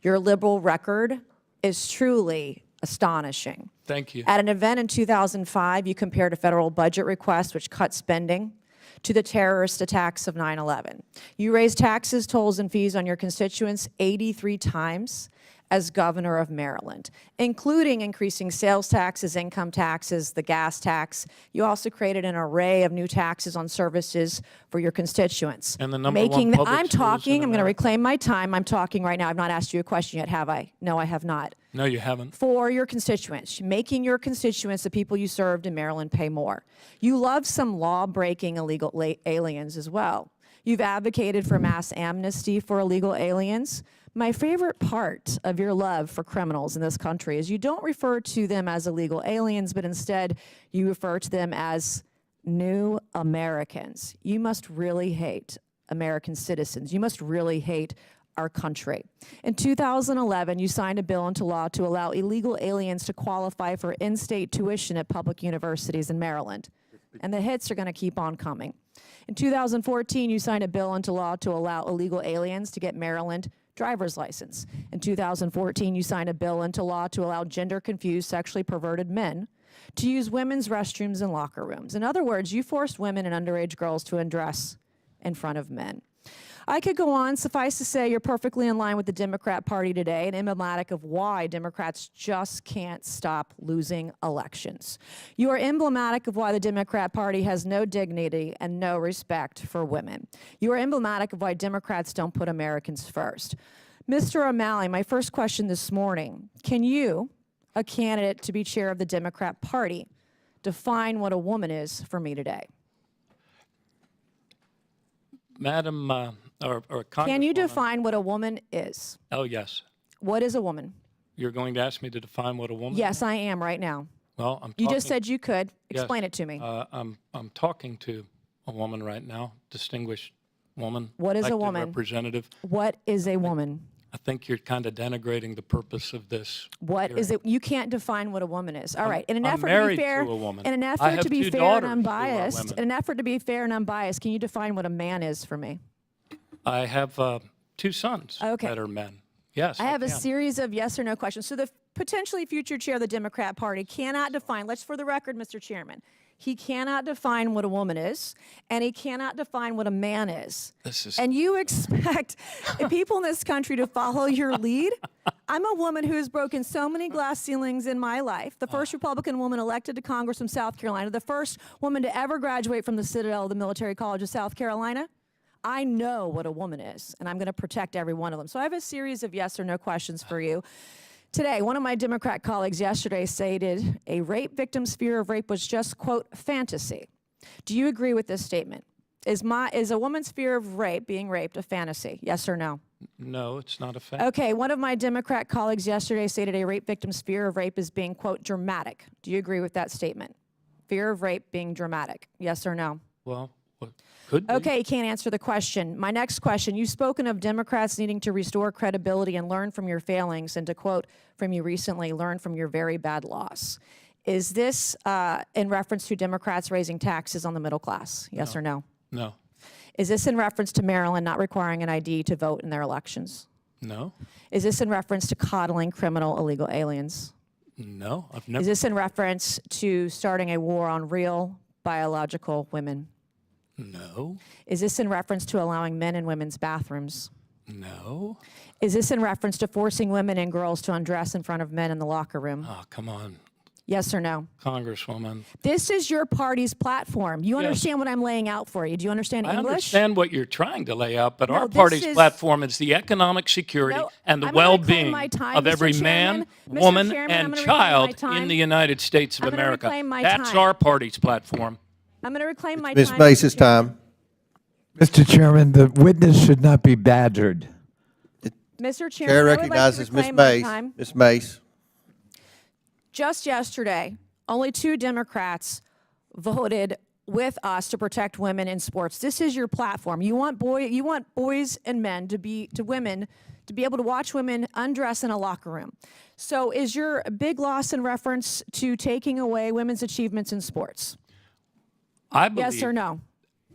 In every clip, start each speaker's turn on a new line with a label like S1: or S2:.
S1: Your liberal record is truly astonishing.
S2: Thank you.
S1: At an event in 2005, you compared a federal budget request which cut spending to the terrorist attacks of 9/11. You raised taxes, tolls, and fees on your constituents 83 times as governor of Maryland, including increasing sales taxes, income taxes, the gas tax. You also created an array of new taxes on services for your constituents.
S2: And the number one public
S1: I'm
S2: schools in
S1: talking, I'm going to
S2: America.
S1: reclaim my time. I'm talking right now. I've not asked you a question yet, have I? No, I have not.
S2: No, you haven't.
S1: For your constituents, making your constituents, the people you served in Maryland, pay more. You love some law-breaking illegal aliens as well. You've advocated for mass amnesty for illegal aliens. My favorite part of your love for criminals in this country is you don't refer to them as illegal aliens, but instead you refer to them as new Americans. You must really hate American citizens. You must really hate our country. In 2011, you signed a bill into law to allow illegal aliens to qualify for in-state tuition at public universities in Maryland. And the hits are going to keep on coming. In 2014, you signed a bill into law to allow illegal aliens to get Maryland driver's license. In 2014, you signed a bill into law to allow gender-confused, sexually perverted men to use women's restrooms and locker rooms. In other words, you forced women and underage girls to undress in front of men. I could go on. Suffice to say, you're perfectly in line with the Democrat Party today and emblematic of why Democrats just can't stop losing elections. You are emblematic of why the Democrat Party has no dignity and no respect for women. You are emblematic of why Democrats don't put Americans first. Mr. O'Malley, my first question this morning, can you, a candidate to be chair of the Democrat Party, define what a woman is for me today?
S2: Madam, or
S1: Can you
S2: Congresswoman-
S1: define what a woman is?
S2: Oh, yes.
S1: What is a woman?
S2: You're going to ask me to define what a woman
S1: Yes,
S2: is?
S1: I am right now.
S2: Well, I'm
S1: You
S2: talking,
S1: just said you could.
S2: Yes.
S1: Explain it to me.
S2: I'm talking to a woman right now, distinguished woman.
S1: What is a
S2: elected
S1: woman?
S2: Representative.
S1: What is a woman?
S2: I think you're kind of denigrating the purpose of this.
S1: What is it? You can't define what a woman is. All right. In an
S2: I'm
S1: effort to be
S2: married
S1: fair,
S2: to a woman.
S1: in an
S2: I
S1: effort
S2: have
S1: to be
S2: two
S1: fair and
S2: daughters who are
S1: unbiased,
S2: women.
S1: in an effort to be fair and unbiased, can you define what a man is for me?
S2: I have 2 sons
S1: Okay.
S2: that are men. Yes,
S1: I have a
S2: can.
S1: series of yes or no questions. So the potentially future chair of the Democrat Party cannot define, let's for the record, Mr. Chairman, he cannot define what a woman is, and he cannot define what a man is.
S2: This is
S1: And you expect people in this country to follow your lead? I'm a woman who has broken so many glass ceilings in my life. The first Republican woman elected to Congress from South Carolina, the first woman to ever graduate from the Citadel of the Military College of South Carolina. I know what a woman is, and I'm going to protect every one of them. So I have a series of yes or no questions for you. Today, one of my Democrat colleagues yesterday stated a rape victim's fear of rape was just, quote, fantasy. Do you agree with this statement? Is a woman's fear of rape, being raped, a fantasy? Yes or no?
S2: no, it's not a fact.
S1: Okay, one of my Democrat colleagues yesterday stated a rape victim's fear of rape is being, quote, dramatic. Do you agree with that statement? Fear of rape being dramatic? Yes or no?
S2: Well, what could be.
S1: Okay, you can't answer the question. My next question, you've spoken of Democrats needing to restore credibility and learn from your failings, and to quote from you recently, learn from your very bad loss. Is this in reference to Democrats raising taxes on the middle class? Yes or no?
S2: No,
S1: Is this in reference to Maryland not requiring an ID to vote in their elections?
S2: no,
S1: Is this in reference to coddling criminal illegal aliens?
S2: no. I've
S1: Is
S2: never.
S1: this in reference to starting a war on real biological women?
S2: No,
S1: Is this in reference to allowing men in women's bathrooms?
S2: no.
S1: Is this in reference to forcing women and girls to undress in front of men in the locker room?
S2: Oh, come on,
S1: Yes or no?
S2: Congresswoman.
S1: This is your party's platform. You understand what I'm laying out for you? Do you understand
S2: I
S1: English?
S2: understand what you're trying to lay out, but
S1: No,
S2: our
S1: this
S2: party's
S1: is-
S2: platform is the economic security
S1: No,
S2: and the
S1: I'm gonna reclaim
S2: well-being
S1: my time,
S2: of
S1: Mr.
S2: every
S1: Chairman.
S2: man,
S1: Mr.
S2: woman,
S1: Chairman, I'm
S2: and
S1: gonna reclaim my
S2: child
S1: time.
S2: in the United States of
S1: I'm gonna
S2: America.
S1: reclaim my
S2: That's
S1: time.
S2: our party's platform.
S1: I'm going to reclaim my
S3: Ms.
S1: time.
S3: Mace's
S1: Mr. Chairman.
S3: time.
S4: Mr. Chairman, the witness should not be badgered.
S1: Mr. Chairman,
S3: Chair
S1: I would like to
S3: recognizes Ms.
S1: reclaim my
S3: Mace.
S1: time.
S3: Ms. Mace.
S1: Just yesterday, only 2 Democrats voted with us to protect women in sports. This is your platform. You want boys and men women to be able to watch women undress in a locker room. So is your big loss in reference to taking away women's achievements in sports?
S2: I believe,
S1: Yes or no?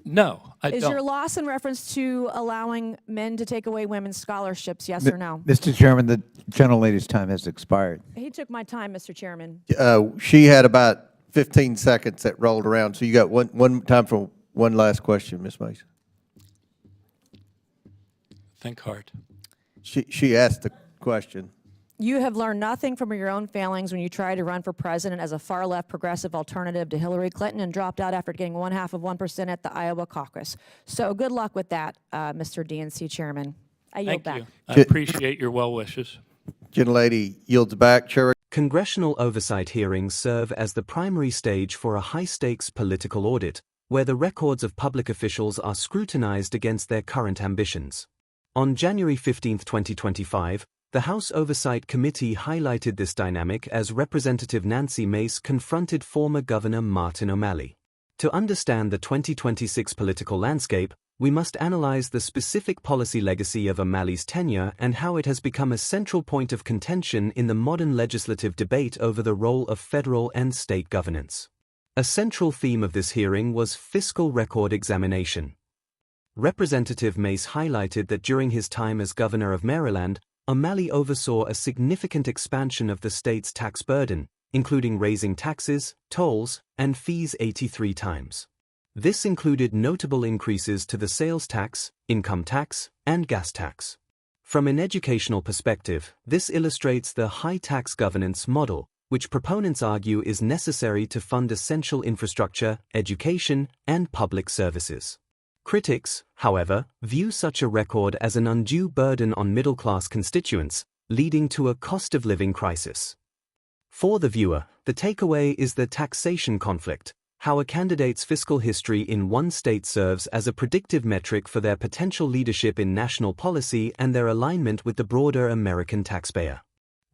S2: No, I
S1: Is
S2: don't.
S1: your loss in reference to allowing men to take away women's scholarships, yes or no?
S4: Mr. Chairman, the gentlelady's time has expired.
S1: He took my time, Mr. Chairman.
S3: She had about 15 seconds that rolled around, so you got one time for one last question, Ms. Mace.
S2: Think hard.
S3: She asked the question.
S1: You have learned nothing from your own failings when you tried to run for president as a far-left progressive alternative to Hillary Clinton and dropped out after getting 0.5% at the Iowa caucus. So good luck with that, Mr. DNC Chairman. I yield
S2: Thank
S1: back.
S2: you. I appreciate your well wishes.
S3: Gentlelady yields back. Chair.
S5: Congressional oversight hearings serve as the primary stage for a high-stakes political audit, where the records of public officials are scrutinized against their current ambitions. On January 15, 2025, the House Oversight Committee highlighted this dynamic as Representative Nancy Mace confronted former Governor Martin O'Malley. To understand the 2026 political landscape, we must analyze the specific policy legacy of O'Malley's tenure and how it has become a central point of contention in the modern legislative debate over the role of federal and state governance. A central theme of this hearing was fiscal record examination. Representative Mace highlighted that during his time as governor of Maryland, O'Malley oversaw a significant expansion of the state's tax burden, including raising taxes, tolls, and fees 83 times. This included notable increases to the sales tax, income tax, and gas tax. From an educational perspective, this illustrates the high tax governance model, which proponents argue is necessary to fund essential infrastructure, education, and public services. Critics, however, view such a record as an undue burden on middle-class constituents, leading to a cost-of-living crisis. For the viewer, the takeaway is the taxation conflict, how a candidate's fiscal history in one state serves as a predictive metric for their potential leadership in national policy and their alignment with the broader American taxpayer.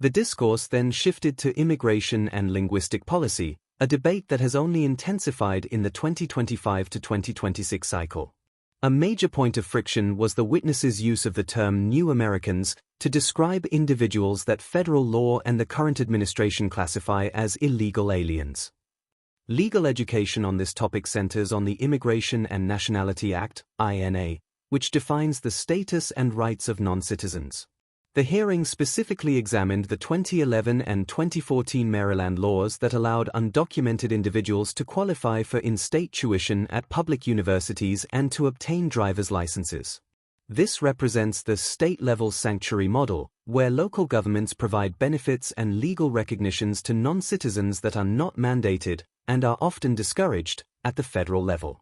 S5: The discourse then shifted to immigration and linguistic policy, a debate that has only intensified in the 2025 to 2026 cycle. A major point of friction was the witnesses' use of the term New Americans to describe individuals that federal law and the current administration classify as illegal aliens. Legal education on this topic centers on the Immigration and Nationality Act, INA, which defines the status and rights of non-citizens. The hearing specifically examined the 2011 and 2014 Maryland laws that allowed undocumented individuals to qualify for in-state tuition at public universities and to obtain driver's licenses. This represents the state-level sanctuary model, where local governments provide benefits and legal recognitions to non-citizens that are not mandated and are often discouraged at the federal level.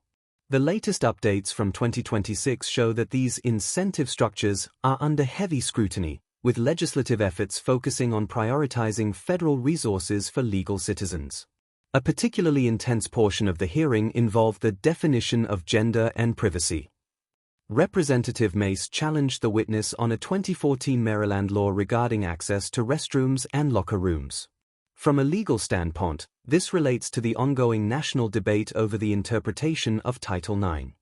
S5: The latest updates from 2026 show that these incentive structures are under heavy scrutiny, with legislative efforts focusing on prioritizing federal resources for legal citizens. A particularly intense portion of the hearing involved the definition of gender and privacy. Representative Mace challenged the witness on a 2014 Maryland law regarding access to restrooms and locker rooms. From a legal standpoint, this relates to the ongoing national debate over the interpretation of Title IX.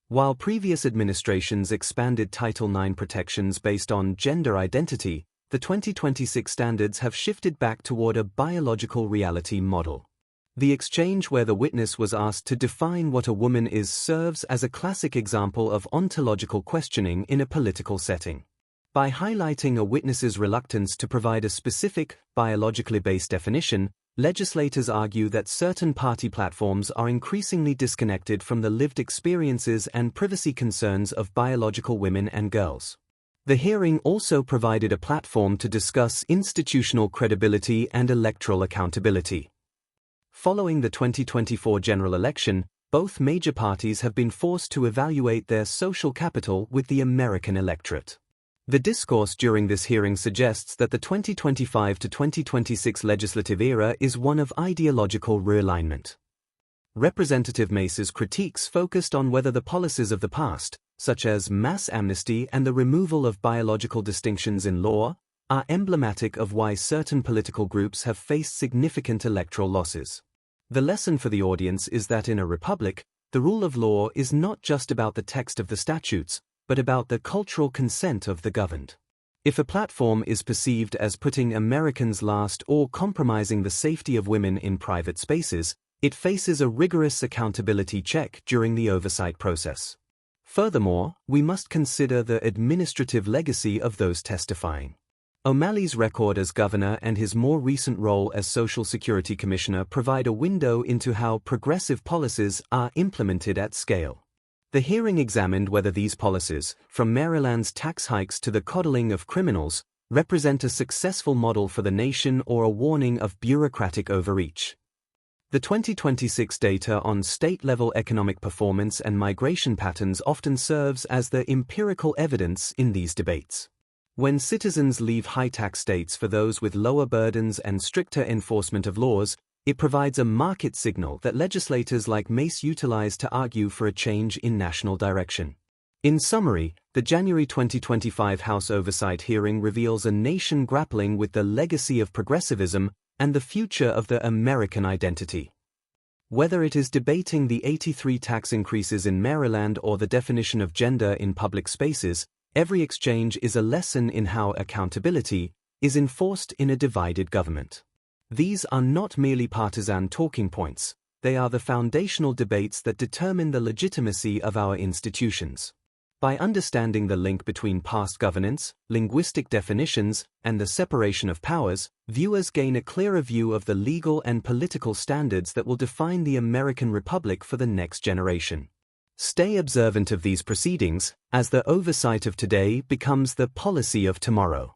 S5: While previous administrations expanded Title IX protections based on gender identity, the 2026 standards have shifted back toward a biological reality model. The exchange where the witness was asked to define what a woman is serves as a classic example of ontological questioning in a political setting. By highlighting a witness's reluctance to provide a specific, biologically based definition, legislators argue that certain party platforms are increasingly disconnected from the lived experiences and privacy concerns of biological women and girls. The hearing also provided a platform to discuss institutional credibility and electoral accountability. Following the 2024 general election, both major parties have been forced to evaluate their social capital with the American electorate. The discourse during this hearing suggests that the 2025 to 2026 legislative era is one of ideological realignment. Representative Mace's critiques focused on whether the policies of the past, such as mass amnesty and the removal of biological distinctions in law, are emblematic of why certain political groups have faced significant electoral losses. The lesson for the audience is that in a republic, the rule of law is not just about the text of the statutes, but about the cultural consent of the governed. If a platform is perceived as putting Americans last or compromising the safety of women in private spaces, It faces a rigorous accountability check during the oversight process. Furthermore, we must consider the administrative legacy of those testifying. O'Malley's record as governor and his more recent role as Social Security Commissioner provide a window into how progressive policies are implemented at scale. The hearing examined whether these policies, from Maryland's tax hikes to the coddling of criminals, represent a successful model for the nation or a warning of bureaucratic overreach. The 2026 data on state-level economic performance and migration patterns often serves as the empirical evidence in these debates. When citizens leave high-tax states for those with lower burdens and stricter enforcement of laws, it provides a market signal that legislators like Mace utilize to argue for a change in national direction. In summary, the January 2025 House Oversight hearing reveals a nation grappling with the legacy of progressivism and the future of the American identity. Whether it is debating the 83 tax increases in Maryland or the definition of gender in public spaces, every exchange is a lesson in how accountability is enforced in a divided government. These are not merely partisan talking points, they are the foundational debates that determine the legitimacy of our institutions. By understanding the link between past governance, linguistic definitions, and the separation of powers, viewers gain a clearer view of the legal and political standards that will define the American Republic for the next generation. Stay observant of these proceedings, as the oversight of today becomes the policy of tomorrow.